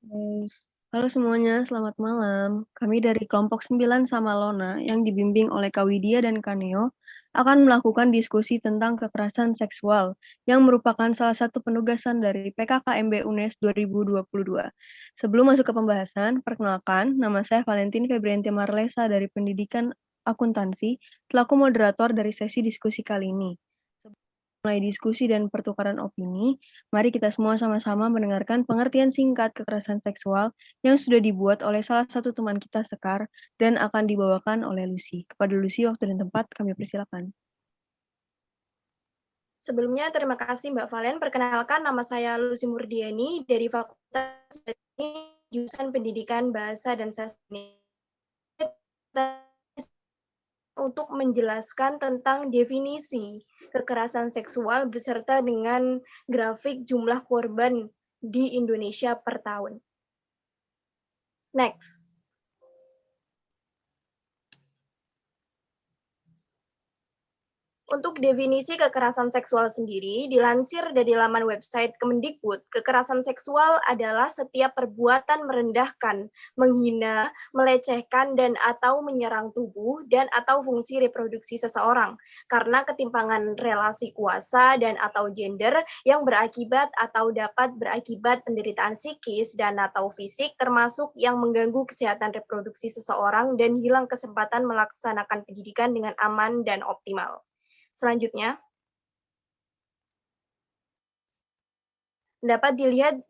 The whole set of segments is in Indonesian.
Oke. Halo semuanya, selamat malam. Kami dari kelompok 9 sama Lona yang dibimbing oleh Kak Widya dan Kak Neo akan melakukan diskusi tentang kekerasan seksual yang merupakan salah satu penugasan dari PKKMB UNES 2022. Sebelum masuk ke pembahasan, perkenalkan, nama saya Valentin Febrianti Marlesa dari Pendidikan Akuntansi, selaku moderator dari sesi diskusi kali ini. Mulai diskusi dan pertukaran opini, mari kita semua sama-sama mendengarkan pengertian singkat kekerasan seksual yang sudah dibuat oleh salah satu teman kita Sekar dan akan dibawakan oleh Lucy. Kepada Lucy, waktu dan tempat kami persilakan. Sebelumnya, terima kasih Mbak Valen. Perkenalkan, nama saya Lucy Murdiani dari Fakultas Jurusan Pendidikan Bahasa dan Sastra untuk menjelaskan tentang definisi kekerasan seksual beserta dengan grafik jumlah korban di Indonesia per tahun. Next. Untuk definisi kekerasan seksual sendiri, dilansir dari laman website Kemendikbud, kekerasan seksual adalah setiap perbuatan merendahkan, menghina, melecehkan, dan atau menyerang tubuh dan atau fungsi reproduksi seseorang karena ketimpangan relasi kuasa dan atau gender yang berakibat atau dapat berakibat penderitaan psikis dan atau fisik termasuk yang mengganggu kesehatan reproduksi seseorang dan hilang kesempatan melaksanakan pendidikan dengan aman dan optimal. Selanjutnya, dapat dilihat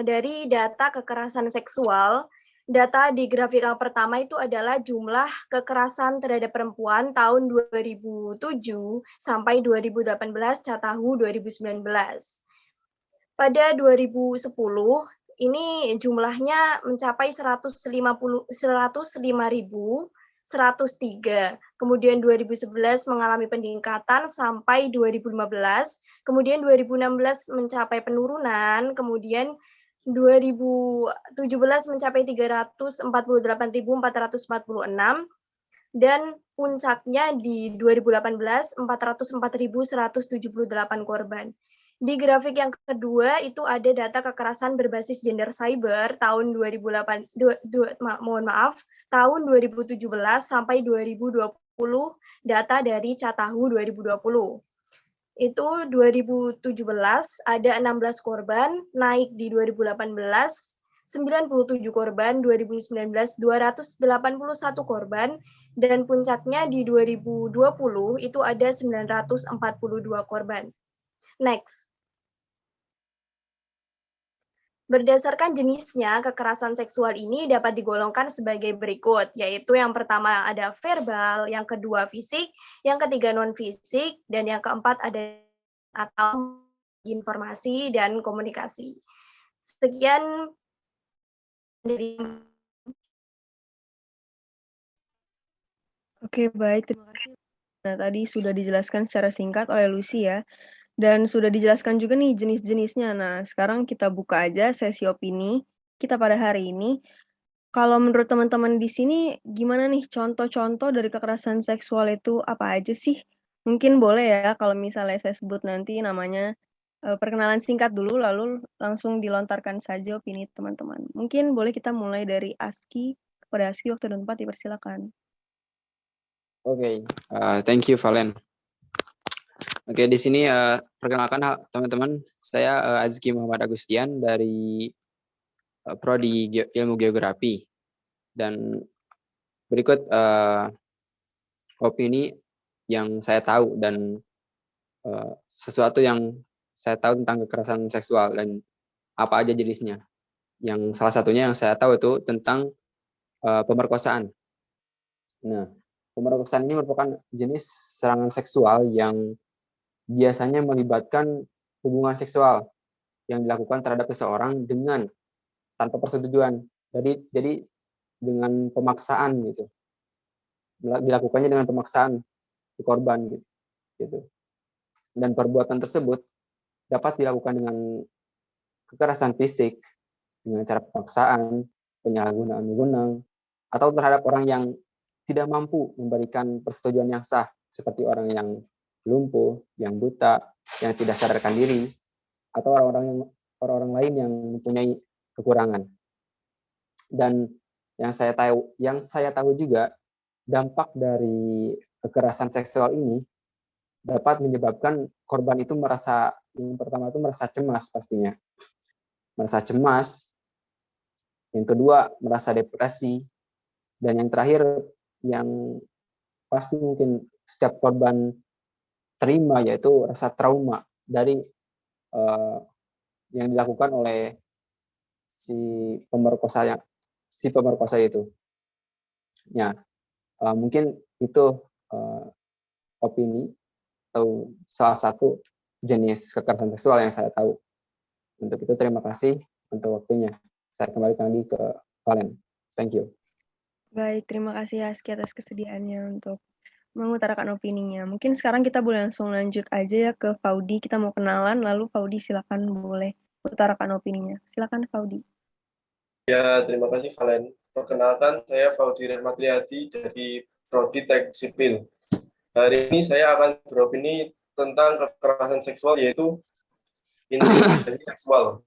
dari data kekerasan seksual. Data di grafik yang pertama itu adalah jumlah kekerasan terhadap perempuan tahun 2007 sampai 2018 Catahu 2019. Pada 2010, ini jumlahnya mencapai 105.103. Kemudian 2011 mengalami peningkatan sampai 2015. Kemudian 2016 mencapai penurunan. Kemudian 2017 mencapai 348.446 dan puncaknya di 2018 404.178 korban. Di grafik yang kedua itu ada data kekerasan berbasis gender cyber tahun 2017 sampai 2020 data dari Catahu 2020. Itu 2017 ada 16 korban, naik di 2018 97 korban, 2019 281 korban, dan puncaknya di 2020 itu ada 942 korban. Next. Berdasarkan jenisnya, kekerasan seksual ini dapat digolongkan sebagai berikut, yaitu yang pertama ada verbal, yang kedua fisik, yang ketiga non-fisik, dan yang keempat ada atau informasi dan komunikasi. Sekian dari Oke, baik. Terima kasih. Nah, tadi sudah dijelaskan secara singkat oleh Lucy ya. Dan sudah dijelaskan juga nih jenis-jenisnya. Nah, sekarang kita buka aja sesi opini kita pada hari ini. Kalau menurut teman-teman di sini, gimana nih contoh-contoh dari kekerasan seksual itu apa aja sih? Mungkin boleh ya kalau misalnya saya sebut nanti namanya perkenalan singkat dulu, lalu langsung dilontarkan saja opini teman-teman. Mungkin boleh kita mulai dari Aski. Kepada Aski, waktu dan tempat dipersilakan. Oke, thank you Valen. Oke, di sini perkenalkan teman-teman, saya Azki Muhammad Agustian dari Prodi Ilmu Geografi, dan berikut opini yang saya tahu dan sesuatu yang saya tahu tentang kekerasan seksual dan apa aja jenisnya. Yang salah satunya yang saya tahu itu tentang pemerkosaan. Nah, pemerkosaan ini merupakan jenis serangan seksual yang biasanya melibatkan hubungan seksual yang dilakukan terhadap seseorang dengan tanpa persetujuan. Jadi dengan pemaksaan gitu. Dilakukannya dengan pemaksaan si korban gitu. Dan perbuatan tersebut dapat dilakukan dengan kekerasan fisik, dengan cara pemaksaan, penyalahgunaan wewenang, atau terhadap orang yang tidak mampu memberikan persetujuan yang sah, seperti orang yang lumpuh, yang buta, yang tidak sadarkan diri, atau orang-orang lain yang mempunyai kekurangan. Dan yang saya tahu juga, dampak dari kekerasan seksual ini dapat menyebabkan korban itu yang pertama itu merasa cemas pastinya. Merasa cemas, yang kedua merasa depresi, dan yang terakhir yang pasti mungkin setiap korban terima yaitu rasa trauma dari yang dilakukan oleh si pemerkosa itu. Ya, mungkin itu opini atau salah satu jenis kekerasan seksual yang saya tahu. Untuk itu terima kasih untuk waktunya. Saya kembalikan lagi ke Valen. Thank you. Baik, terima kasih Aski atas kesediaannya untuk mengutarakan opininya. Mungkin sekarang kita boleh langsung lanjut aja ya ke Faudi. Kita mau kenalan, lalu Faudi silakan boleh utarakan opininya. Silakan Faudi. Ya, terima kasih Valen. Perkenalkan, saya Faudi Rahmatriyadi dari Prodi Teknik Sipil. Hari ini saya akan beropini tentang kekerasan seksual, yaitu intimidasi seksual.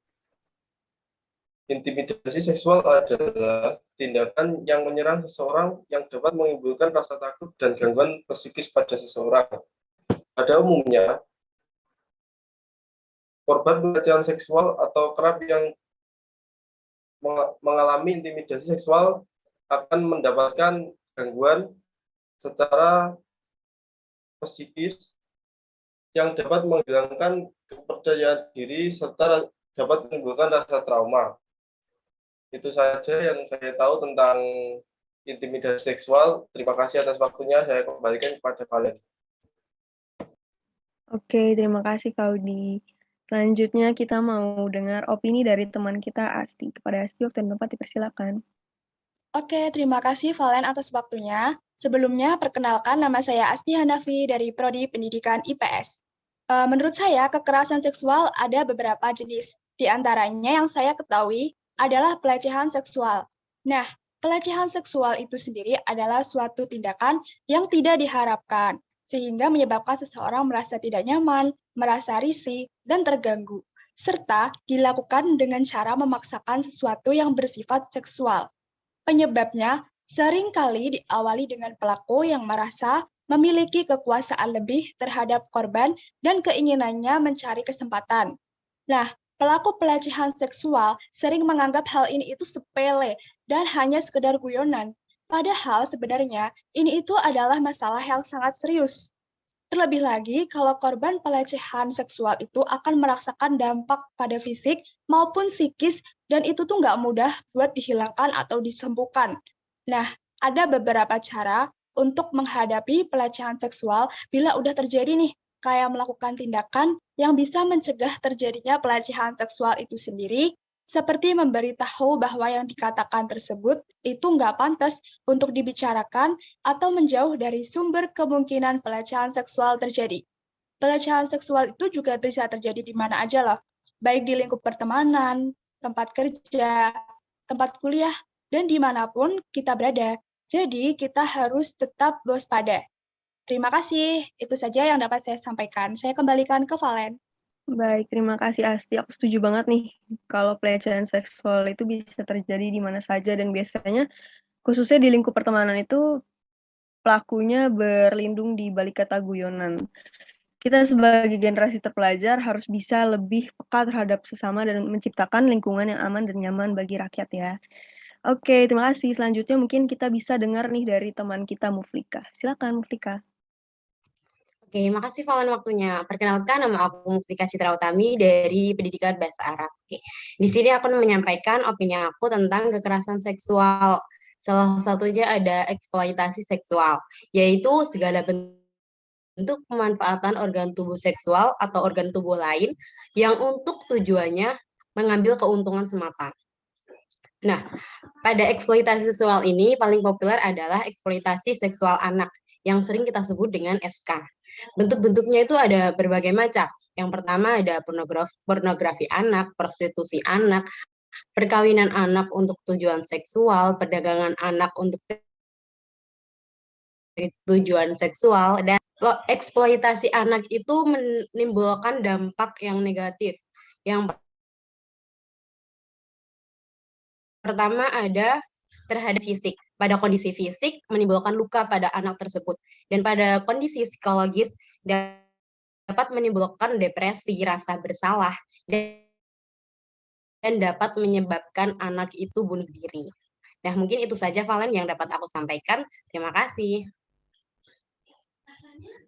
Intimidasi seksual adalah tindakan yang menyerang seseorang yang dapat menimbulkan rasa takut dan gangguan psikis pada seseorang. Pada umumnya, korban pelecehan seksual atau kerap yang mengalami intimidasi seksual akan mendapatkan gangguan secara psikis yang dapat menghilangkan kepercayaan diri serta dapat menimbulkan rasa trauma. Itu saja yang saya tahu tentang intimidasi seksual. Terima kasih atas waktunya. Saya kembalikan kepada Valen. Oke, terima kasih Faudi. Selanjutnya kita mau dengar opini dari teman kita Asti. Kepada Asti, waktu dan tempat dipersilakan. Oke, terima kasih Valen atas waktunya. Sebelumnya, perkenalkan nama saya Asti Hanafi dari Prodi Pendidikan IPS. Menurut saya, kekerasan seksual ada beberapa jenis. Di antaranya yang saya ketahui adalah pelecehan seksual. Nah, pelecehan seksual itu sendiri adalah suatu tindakan yang tidak diharapkan, sehingga menyebabkan seseorang merasa tidak nyaman, merasa risih, dan terganggu, serta dilakukan dengan cara memaksakan sesuatu yang bersifat seksual. Penyebabnya seringkali diawali dengan pelaku yang merasa memiliki kekuasaan lebih terhadap korban dan keinginannya mencari kesempatan. Nah, pelaku pelecehan seksual sering menganggap hal ini itu sepele dan hanya sekedar guyonan. Padahal sebenarnya ini itu adalah masalah yang sangat serius. Terlebih lagi, kalau korban pelecehan seksual itu akan merasakan dampak pada fisik maupun psikis, dan itu tuh nggak mudah buat dihilangkan atau disembuhkan. Nah, ada beberapa cara untuk menghadapi pelecehan seksual bila udah terjadi nih, kayak melakukan tindakan yang bisa mencegah terjadinya pelecehan seksual itu sendiri, seperti memberitahu bahwa yang dikatakan tersebut itu nggak pantas untuk dibicarakan atau menjauh dari sumber kemungkinan pelecehan seksual terjadi. Pelecehan seksual itu juga bisa terjadi di mana aja loh, baik di lingkup pertemanan, tempat kerja, tempat kuliah, dan dimanapun kita berada. Jadi kita harus tetap waspada. Terima kasih, itu saja yang dapat saya sampaikan. Saya kembalikan ke Valen. Baik, terima kasih Asti. Aku setuju banget nih kalau pelecehan seksual itu bisa terjadi di mana saja dan biasanya khususnya di lingkup pertemanan itu pelakunya berlindung di balik kata guyonan. Kita sebagai generasi terpelajar harus bisa lebih peka terhadap sesama dan menciptakan lingkungan yang aman dan nyaman bagi rakyat ya. Oke, terima kasih. Selanjutnya mungkin kita bisa dengar nih dari teman kita Muflika. Silakan Muflika. Oke, makasih Valen waktunya. Perkenalkan, nama aku Muflika Citra Utami dari Pendidikan Bahasa Arab. Oke. Di sini aku menyampaikan opini aku tentang kekerasan seksual. Salah satunya ada eksploitasi seksual, yaitu segala bentuk pemanfaatan organ tubuh seksual atau organ tubuh lain yang untuk tujuannya mengambil keuntungan semata. Nah, pada eksploitasi seksual ini paling populer adalah eksploitasi seksual anak yang sering kita sebut dengan SK. Bentuk-bentuknya itu ada berbagai macam. Yang pertama ada pornografi anak, prostitusi anak, perkawinan anak untuk tujuan seksual, perdagangan anak untuk tujuan seksual, dan eksploitasi anak itu menimbulkan dampak yang negatif. Yang Pertama ada terhadap fisik. Pada kondisi fisik menimbulkan luka pada anak tersebut. Dan pada kondisi psikologis dapat menimbulkan depresi, rasa bersalah, dan dapat menyebabkan anak itu bunuh diri. Nah, mungkin itu saja Valen yang dapat aku sampaikan. Terima kasih.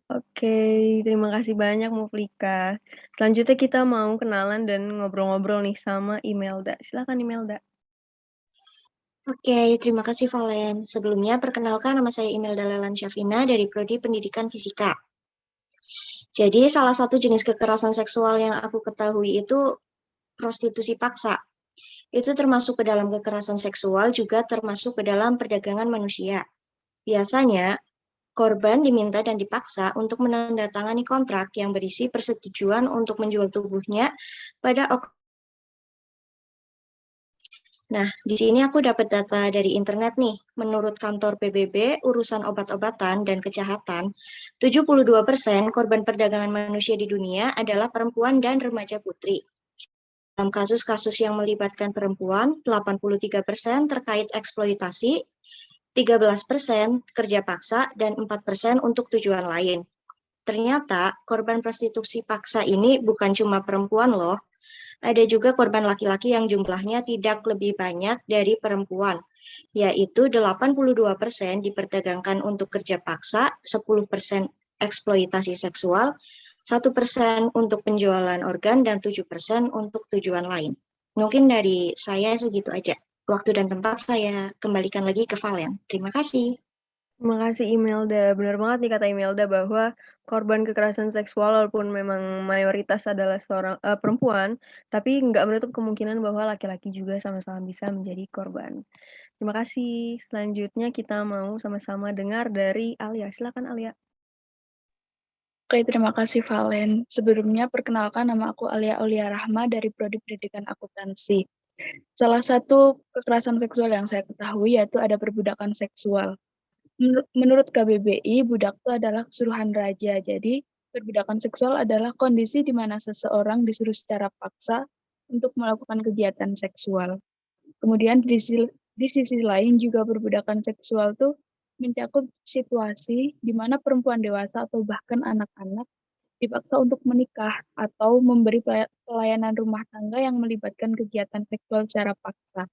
Oke, terima kasih banyak Muflika. Selanjutnya kita mau kenalan dan ngobrol-ngobrol nih sama Imelda. Silakan Imelda. Oke, terima kasih Valen. Sebelumnya, perkenalkan nama saya Imelda Lelan Syafina dari Prodi Pendidikan Fisika. Jadi, salah satu jenis kekerasan seksual yang aku ketahui itu prostitusi paksa. Itu termasuk ke dalam kekerasan seksual, juga termasuk ke dalam perdagangan manusia. Biasanya, korban diminta dan dipaksa untuk menandatangani kontrak yang berisi persetujuan untuk menjual tubuhnya pada Nah, di sini aku dapat data dari internet nih. Menurut kantor PBB, urusan obat-obatan dan kejahatan, 72% korban perdagangan manusia di dunia adalah perempuan dan remaja putri. Dalam kasus-kasus yang melibatkan perempuan, 83% terkait eksploitasi, 13% kerja paksa, dan 4% untuk tujuan lain. Ternyata korban prostitusi paksa ini bukan cuma perempuan loh. Ada juga korban laki-laki yang jumlahnya tidak lebih banyak dari perempuan, yaitu 82% diperdagangkan untuk kerja paksa, 10% eksploitasi seksual, 1% untuk penjualan organ, dan 7% untuk tujuan lain. Mungkin dari saya segitu aja. Waktu dan tempat saya kembalikan lagi ke Valen. Terima kasih. Terima kasih Imelda. Benar banget nih kata Imelda bahwa korban kekerasan seksual walaupun memang mayoritas adalah seorang perempuan, tapi nggak menutup kemungkinan bahwa laki-laki juga sama-sama bisa menjadi korban. Terima kasih. Selanjutnya kita mau sama-sama dengar dari Alia. Silakan Alia. Oke, terima kasih Valen. Sebelumnya perkenalkan nama aku Alia Aulia Rahma dari Prodi Pendidikan Akuntansi. Salah satu kekerasan seksual yang saya ketahui yaitu ada perbudakan seksual. Menurut KBBI, budak itu adalah kesuruhan raja. Jadi, perbudakan seksual adalah kondisi di mana seseorang disuruh secara paksa untuk melakukan kegiatan seksual. Kemudian di sisi lain juga perbudakan seksual itu mencakup situasi di mana perempuan dewasa atau bahkan anak-anak dipaksa untuk menikah atau memberi pelayanan rumah tangga yang melibatkan kegiatan seksual secara paksa.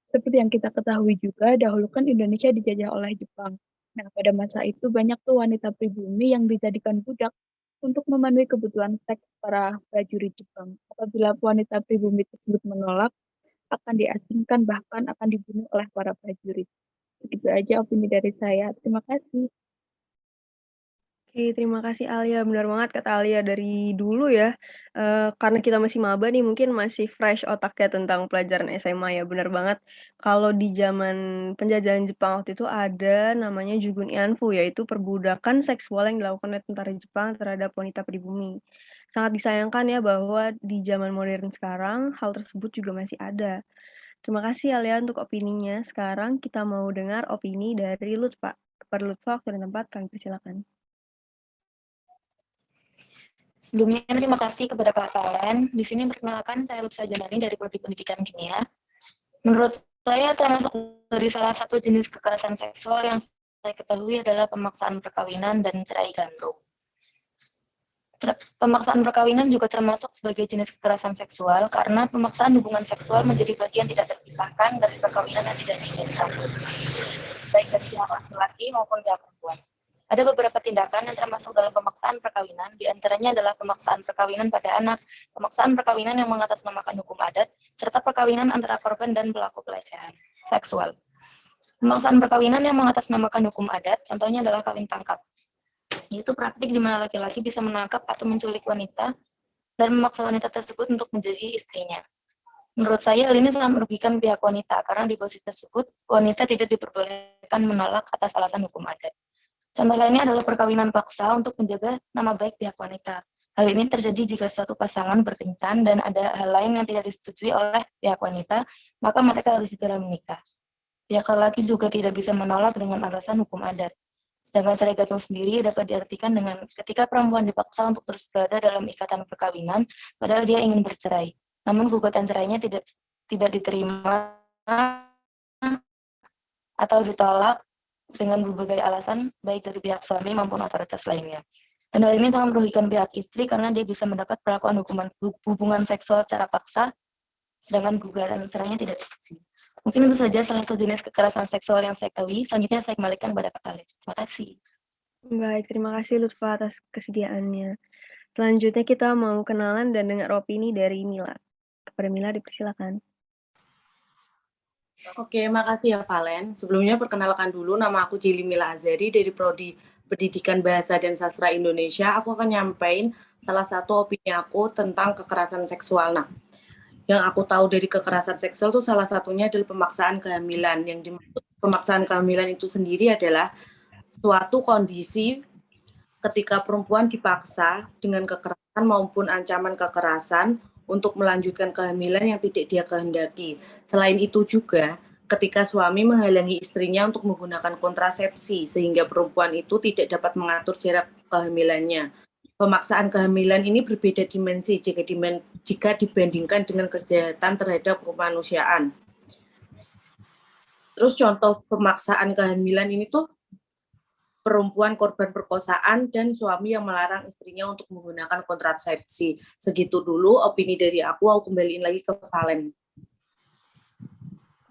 Seperti yang kita ketahui juga, dahulu kan Indonesia dijajah oleh Jepang. Nah, pada masa itu banyak tuh wanita pribumi yang dijadikan budak untuk memenuhi kebutuhan seks para prajurit Jepang. Apabila wanita pribumi tersebut menolak, akan diasingkan bahkan akan dibunuh oleh para prajurit. Begitu aja opini dari saya. Terima kasih. Oke, terima kasih Alia. Benar banget kata Alia dari dulu ya. Karena kita masih maba nih, mungkin masih fresh otaknya tentang pelajaran SMA ya. Benar banget. Kalau di zaman penjajahan Jepang waktu itu ada namanya Jugun Ianfu, yaitu perbudakan seksual yang dilakukan oleh tentara Jepang terhadap wanita pribumi. Sangat disayangkan ya bahwa di zaman modern sekarang hal tersebut juga masih ada. Terima kasih Alia untuk opininya. Sekarang kita mau dengar opini dari Lutfa. Kepada Lutfa, waktu dan tempat kami persilakan. Sebelumnya, terima kasih kepada Kak Valen. Di sini perkenalkan, saya Lutfa Janani dari Prodi Pendidikan Kimia. Menurut saya, termasuk dari salah satu jenis kekerasan seksual yang saya ketahui adalah pemaksaan perkawinan dan cerai gantung. Pemaksaan perkawinan juga termasuk sebagai jenis kekerasan seksual karena pemaksaan hubungan seksual menjadi bagian tidak terpisahkan dari perkawinan yang tidak diinginkan, baik dari pihak laki-laki maupun pihak perempuan. Ada beberapa tindakan yang termasuk dalam pemaksaan perkawinan, diantaranya adalah pemaksaan perkawinan pada anak, pemaksaan perkawinan yang mengatasnamakan hukum adat, serta perkawinan antara korban dan pelaku pelecehan seksual. Pemaksaan perkawinan yang mengatasnamakan hukum adat, contohnya adalah kawin tangkap, yaitu praktik di mana laki-laki bisa menangkap atau menculik wanita dan memaksa wanita tersebut untuk menjadi istrinya. Menurut saya, hal ini sangat merugikan pihak wanita, karena di posisi tersebut, wanita tidak diperbolehkan menolak atas alasan hukum adat. Contoh lainnya adalah perkawinan paksa untuk menjaga nama baik pihak wanita. Hal ini terjadi jika suatu pasangan berkencan dan ada hal lain yang tidak disetujui oleh pihak wanita, maka mereka harus segera menikah. Pihak laki juga tidak bisa menolak dengan alasan hukum adat. Sedangkan cerai gantung sendiri dapat diartikan dengan ketika perempuan dipaksa untuk terus berada dalam ikatan perkawinan, padahal dia ingin bercerai. Namun gugatan cerainya tidak diterima atau ditolak dengan berbagai alasan, baik dari pihak suami maupun otoritas lainnya. Dan hal ini sangat merugikan pihak istri karena dia bisa mendapat perlakuan hubungan seksual secara paksa, sedangkan gugatan cerainya tidak disetujui. Mungkin itu saja salah satu jenis kekerasan seksual yang saya ketahui. Selanjutnya saya kembalikan kepada Kak Khalid. Terima kasih. Baik, terima kasih Lutfa atas kesediaannya. Selanjutnya kita mau kenalan dan dengar opini dari Mila. Kepada Mila dipersilakan. Oke, makasih ya Valen. Sebelumnya perkenalkan dulu, nama aku Jili Mila Azari dari Prodi Pendidikan Bahasa dan Sastra Indonesia. Aku akan nyampein salah satu opini aku tentang kekerasan seksual. Nah, yang aku tahu dari kekerasan seksual itu salah satunya adalah pemaksaan kehamilan. Yang dimaksud pemaksaan kehamilan itu sendiri adalah suatu kondisi ketika perempuan dipaksa dengan kekerasan maupun ancaman kekerasan untuk melanjutkan kehamilan yang tidak dia kehendaki. Selain itu juga, ketika suami menghalangi istrinya untuk menggunakan kontrasepsi, sehingga perempuan itu tidak dapat mengatur jarak kehamilannya. Pemaksaan kehamilan ini berbeda dimensi jika dibandingkan dengan kejahatan terhadap kemanusiaan. Terus contoh pemaksaan kehamilan ini tuh perempuan korban perkosaan dan suami yang melarang istrinya untuk menggunakan kontrasepsi. Segitu dulu opini dari aku kembaliin lagi ke Valen.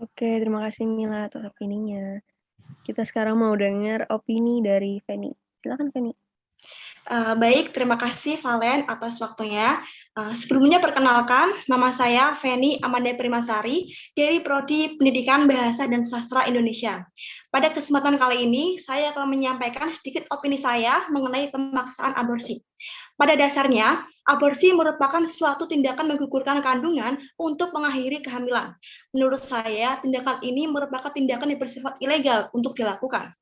Oke, terima kasih Mila atas opininya. Kita sekarang mau dengar opini dari Feni. Silakan Feni. Baik, terima kasih Valen atas waktunya. Sebelumnya perkenalkan, nama saya Feni Amanda Primasari dari Prodi Pendidikan Bahasa dan Sastra Indonesia. Pada kesempatan kali ini, saya akan menyampaikan sedikit opini saya mengenai pemaksaan aborsi. Pada dasarnya, aborsi merupakan suatu tindakan menggugurkan kandungan untuk mengakhiri kehamilan. Menurut saya, tindakan ini merupakan tindakan yang bersifat ilegal untuk dilakukan.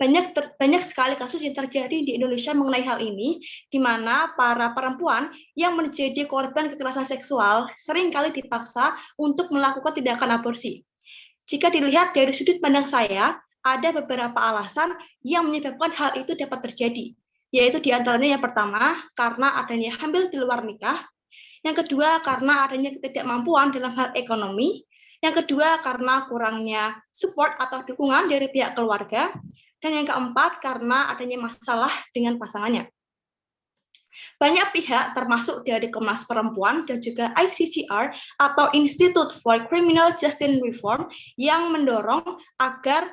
Banyak sekali kasus yang terjadi di Indonesia mengenai hal ini, di mana para perempuan yang menjadi korban kekerasan seksual seringkali dipaksa untuk melakukan tindakan aborsi. Jika dilihat dari sudut pandang saya, ada beberapa alasan yang menyebabkan hal itu dapat terjadi, yaitu diantaranya yang pertama, karena adanya hamil di luar nikah, yang kedua, karena adanya ketidakmampuan dalam hal ekonomi, yang kedua, karena kurangnya support atau dukungan dari pihak keluarga, dan yang keempat, karena adanya masalah dengan pasangannya. Banyak pihak termasuk dari Komnas Perempuan dan juga ICCR atau Institute for Criminal Justice Reform yang mendorong agar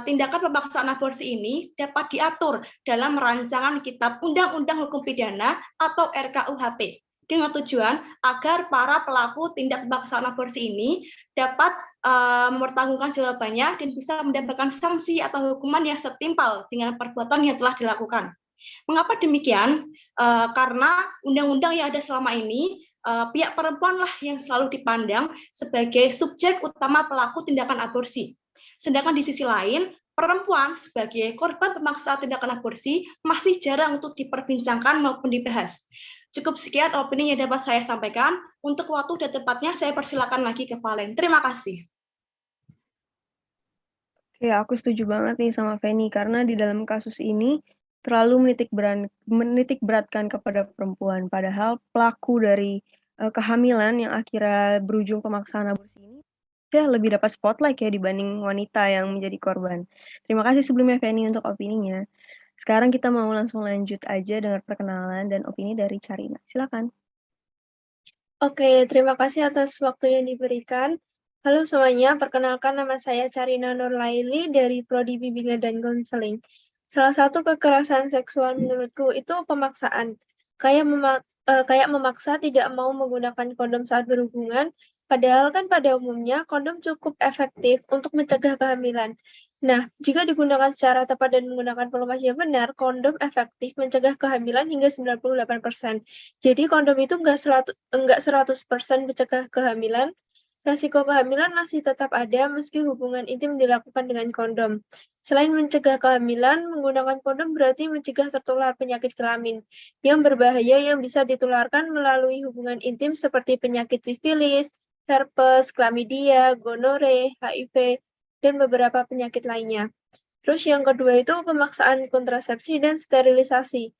tindakan pemaksaan aborsi ini dapat diatur dalam rancangan Kitab Undang-Undang Hukum Pidana atau RKUHP dengan tujuan agar para pelaku tindak pemaksaan aborsi ini dapat mempertanggungjawabkan jawabannya dan bisa mendapatkan sanksi atau hukuman yang setimpal dengan perbuatan yang telah dilakukan. Mengapa demikian? Karena undang-undang yang ada selama ini, pihak perempuanlah yang selalu dipandang sebagai subjek utama pelaku tindakan aborsi. Sedangkan di sisi lain, perempuan sebagai korban pemaksaan tindakan aborsi masih jarang untuk diperbincangkan maupun dibahas. Cukup sekian opini yang dapat saya sampaikan. Untuk waktu dan tempatnya, saya persilakan lagi ke Valen. Terima kasih. Oke, aku setuju banget nih sama Feni, karena di dalam kasus ini terlalu menitik beratkan kepada perempuan, padahal pelaku dari kehamilan yang akhirnya berujung pemaksaan aborsi ini dia lebih dapat spotlight ya dibanding wanita yang menjadi korban. Terima kasih sebelumnya Feni untuk opininya. Sekarang kita mau langsung lanjut aja dengan perkenalan dan opini dari Carina. Silakan. Oke, terima kasih atas waktu yang diberikan. Halo semuanya, perkenalkan nama saya Carina Nurlaili dari Prodi Bimbingan dan Konseling. Salah satu kekerasan seksual menurutku itu pemaksaan. Kayak memaksa tidak mau menggunakan kondom saat berhubungan, padahal kan pada umumnya kondom cukup efektif untuk mencegah kehamilan. Nah, jika digunakan secara tepat dan menggunakan volume yang benar, kondom efektif mencegah kehamilan hingga 98%. Jadi kondom itu enggak 100% mencegah kehamilan. Resiko kehamilan masih tetap ada meski hubungan intim dilakukan dengan kondom. Selain mencegah kehamilan, menggunakan kondom berarti mencegah tertular penyakit kelamin yang berbahaya yang bisa ditularkan melalui hubungan intim seperti penyakit sifilis, herpes, chlamydia, gonore, HIV, dan beberapa penyakit lainnya. Terus yang kedua itu pemaksaan kontrasepsi dan sterilisasi.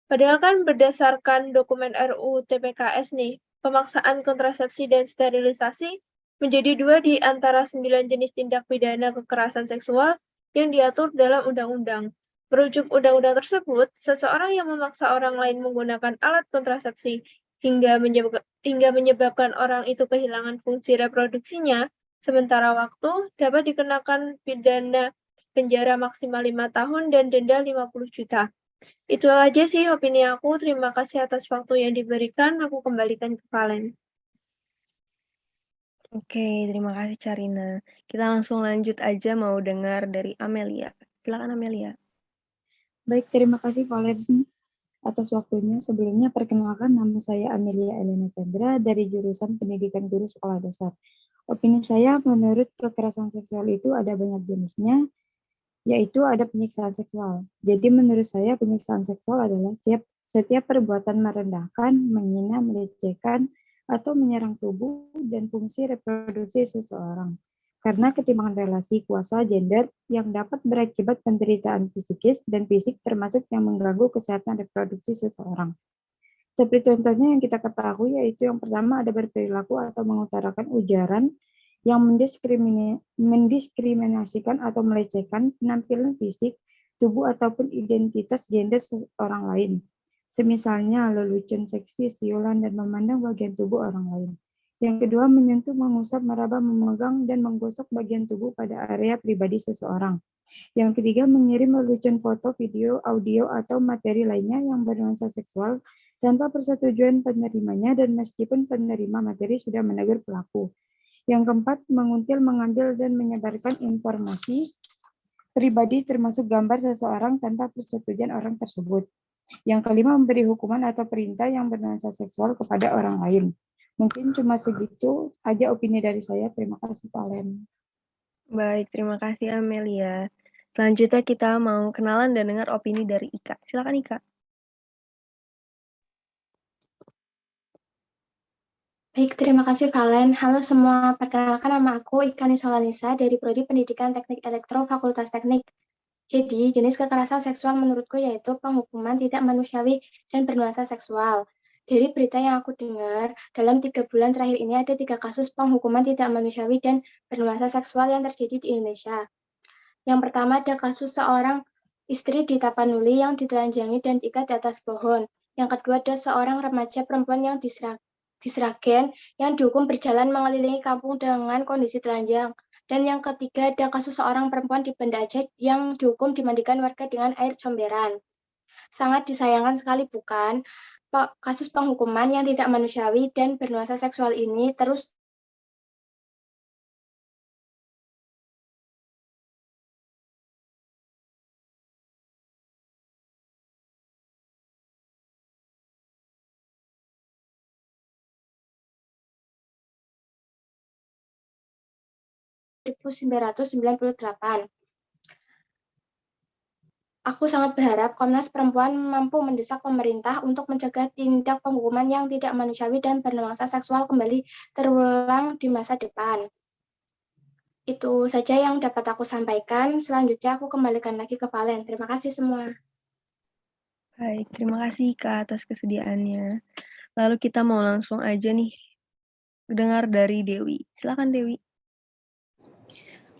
Padahal kan berdasarkan dokumen RUU TPKS nih, pemaksaan kontrasepsi dan sterilisasi menjadi 2 di antara 9 jenis tindak pidana kekerasan seksual yang diatur dalam undang-undang. Merujuk undang-undang tersebut, seseorang yang memaksa orang lain menggunakan alat kontrasepsi hingga menyebabkan orang itu kehilangan fungsi reproduksinya sementara waktu dapat dikenakan pidana penjara maksimal 5 tahun dan denda 50 juta. Itu aja sih opini aku. Terima kasih atas waktu yang diberikan. Aku kembalikan ke Valen. Oke, terima kasih Carina. Kita langsung lanjut aja mau dengar dari Amelia. Silakan Amelia. Baik, terima kasih Valen atas waktunya. Sebelumnya perkenalkan, nama saya Amelia Elena Chandra dari jurusan Pendidikan Guru Sekolah Dasar. Opini saya, menurut kekerasan seksual itu ada banyak jenisnya, yaitu ada penyiksaan seksual. Jadi menurut saya penyiksaan seksual adalah setiap perbuatan merendahkan, menghina, melecehkan, atau menyerang tubuh dan fungsi reproduksi seseorang. Karena ketimpangan relasi kuasa gender yang dapat berakibat penderitaan psikis dan fisik termasuk yang mengganggu kesehatan reproduksi seseorang. Seperti contohnya yang kita ketahui yaitu yang pertama ada berperilaku atau mengutarakan ujaran yang mendiskriminasikan atau melecehkan penampilan fisik, tubuh ataupun identitas gender orang lain. Semisalnya lelucon seksi, siulan, dan memandang bagian tubuh orang lain. Yang kedua, menyentuh, mengusap, meraba, memegang, dan menggosok bagian tubuh pada area pribadi seseorang. Yang ketiga, mengirim lelucon foto, video, audio, atau materi lainnya yang bernuansa seksual tanpa persetujuan penerimanya dan meskipun penerima materi sudah menegur pelaku. Yang keempat, menguntil, mengambil, dan menyebarkan informasi pribadi termasuk gambar seseorang tanpa persetujuan orang tersebut. Yang kelima, memberi hukuman atau perintah yang bernuansa seksual kepada orang lain. Mungkin cuma segitu aja opini dari saya. Terima kasih, Valen. Baik, terima kasih Amelia. Selanjutnya kita mau kenalan dan dengar opini dari Ika. Silakan Ika. Baik, terima kasih Valen. Halo semua, perkenalkan nama aku Ika Nisolanisa dari Prodi Pendidikan Teknik Elektro Fakultas Teknik. Jadi, jenis kekerasan seksual menurutku yaitu penghukuman tidak manusiawi dan bernuansa seksual. Dari berita yang aku dengar, dalam 3 bulan terakhir ini ada 3 kasus penghukuman tidak manusiawi dan bernuansa seksual yang terjadi di Indonesia. Yang pertama ada kasus seorang istri di Tapanuli yang ditelanjangi dan diikat di atas pohon. Yang kedua ada seorang remaja perempuan yang di Sragen yang dihukum berjalan mengelilingi kampung dengan kondisi telanjang. Dan yang ketiga ada kasus seorang perempuan di Banda Aceh yang dihukum dimandikan warga dengan air comberan. Sangat disayangkan sekali bukan? Kasus penghukuman yang tidak manusiawi dan bernuansa seksual ini terus (1998). Aku sangat berharap Komnas Perempuan mampu mendesak pemerintah untuk mencegah tindak penghukuman yang tidak manusiawi dan bernuansa seksual kembali terulang di masa depan. Itu saja yang dapat aku sampaikan. Selanjutnya aku kembalikan lagi ke Valen. Terima kasih semua. Baik, terima kasih Kak atas kesediaannya. Lalu kita mau langsung aja nih dengar dari Dewi. Silakan Dewi.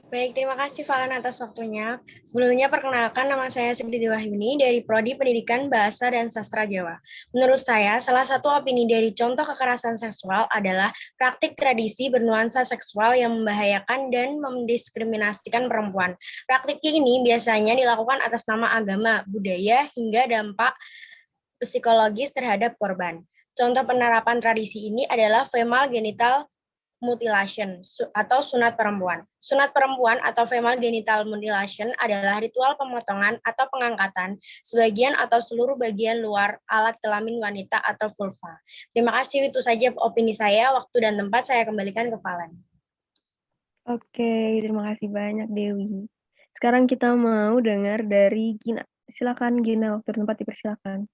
Baik, terima kasih Valen atas waktunya. Sebelumnya perkenalkan nama saya Siti Wahyuni dari Prodi Pendidikan Bahasa dan Sastra Jawa. Menurut saya, salah satu opini dari contoh kekerasan seksual adalah praktik tradisi bernuansa seksual yang membahayakan dan mendiskriminasikan perempuan. Praktik ini biasanya dilakukan atas nama agama, budaya, hingga dampak psikologis terhadap korban. Contoh penerapan tradisi ini adalah female genital mutilation atau sunat perempuan. Sunat perempuan atau female genital mutilation adalah ritual pemotongan atau pengangkatan sebagian atau seluruh bagian luar alat kelamin wanita atau vulva. Terima kasih, itu saja opini saya. Waktu dan tempat saya kembalikan ke Valen. Oke, terima kasih banyak Dewi. Sekarang kita mau dengar dari Gina. Silakan Gina, waktu dan tempat dipersilakan.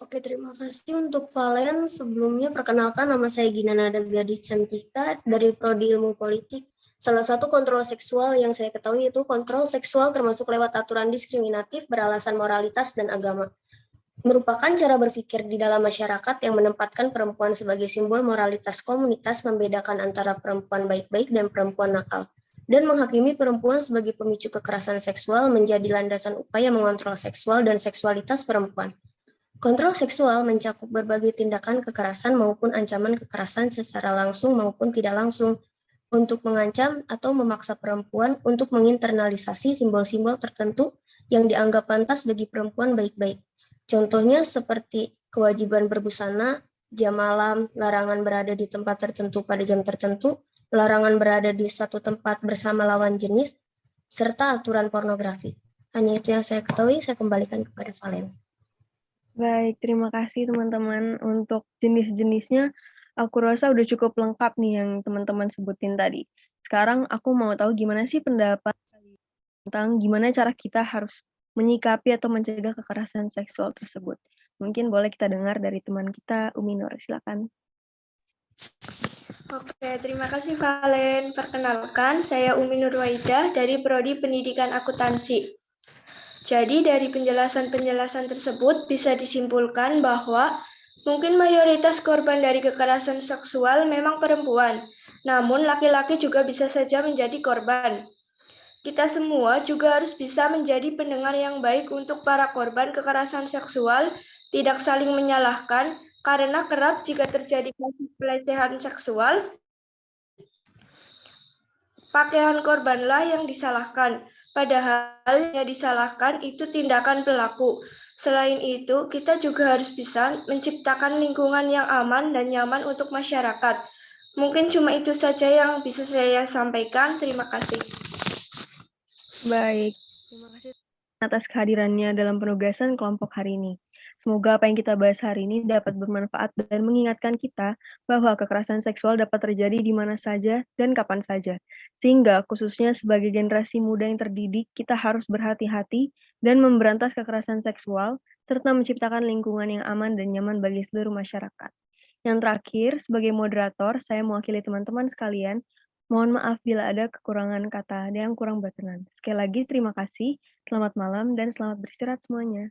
Oke, terima kasih untuk Valen. Sebelumnya perkenalkan nama saya Gina Nada Gadis Cantika dari Prodi Ilmu Politik. Salah satu kontrol seksual yang saya ketahui itu kontrol seksual termasuk lewat aturan diskriminatif beralasan moralitas dan agama. merupakan cara berpikir di dalam masyarakat yang menempatkan perempuan sebagai simbol moralitas komunitas, membedakan antara perempuan baik-baik dan perempuan nakal, dan menghakimi perempuan sebagai pemicu kekerasan seksual menjadi landasan upaya mengontrol seksual dan seksualitas perempuan. Kontrol seksual mencakup berbagai tindakan kekerasan maupun ancaman kekerasan secara langsung maupun tidak langsung untuk mengancam atau memaksa perempuan untuk menginternalisasi simbol-simbol tertentu yang dianggap pantas bagi perempuan baik-baik. Contohnya seperti kewajiban berbusana, jam malam, larangan berada di tempat tertentu pada jam tertentu, larangan berada di satu tempat bersama lawan jenis, serta aturan pornografi. Hanya itu yang saya ketahui, saya kembalikan kepada Valen. Baik, terima kasih teman-teman. Untuk jenis-jenisnya, aku rasa udah cukup lengkap nih yang teman-teman sebutin tadi. Sekarang aku mau tahu gimana sih pendapat tentang gimana cara kita harus menyikapi atau mencegah kekerasan seksual tersebut. Mungkin boleh kita dengar dari teman kita, Umi Nur, silakan. Oke, terima kasih Valen. Perkenalkan, saya Umi Nurwaidah dari Prodi Pendidikan Akuntansi. Jadi dari penjelasan-penjelasan tersebut bisa disimpulkan bahwa mungkin mayoritas korban dari kekerasan seksual memang perempuan, namun laki-laki juga bisa saja menjadi korban. Kita semua juga harus bisa menjadi pendengar yang baik untuk para korban kekerasan seksual, tidak saling menyalahkan, karena kerap jika terjadi kasus pelecehan seksual, pakaian korbanlah yang disalahkan. Padahal yang disalahkan itu tindakan pelaku. Selain itu, kita juga harus bisa menciptakan lingkungan yang aman dan nyaman untuk masyarakat. Mungkin cuma itu saja yang bisa saya sampaikan. Terima kasih. Baik, terima kasih atas kehadirannya dalam penugasan kelompok hari ini. Semoga apa yang kita bahas hari ini dapat bermanfaat dan mengingatkan kita bahwa kekerasan seksual dapat terjadi di mana saja dan kapan saja. Sehingga khususnya sebagai generasi muda yang terdidik, kita harus berhati-hati dan memberantas kekerasan seksual, serta menciptakan lingkungan yang aman dan nyaman bagi seluruh masyarakat. Yang terakhir, sebagai moderator, saya mewakili teman-teman sekalian. Mohon maaf bila ada kekurangan kata yang kurang berkenan. Sekali lagi terima kasih, selamat malam, dan selamat beristirahat semuanya.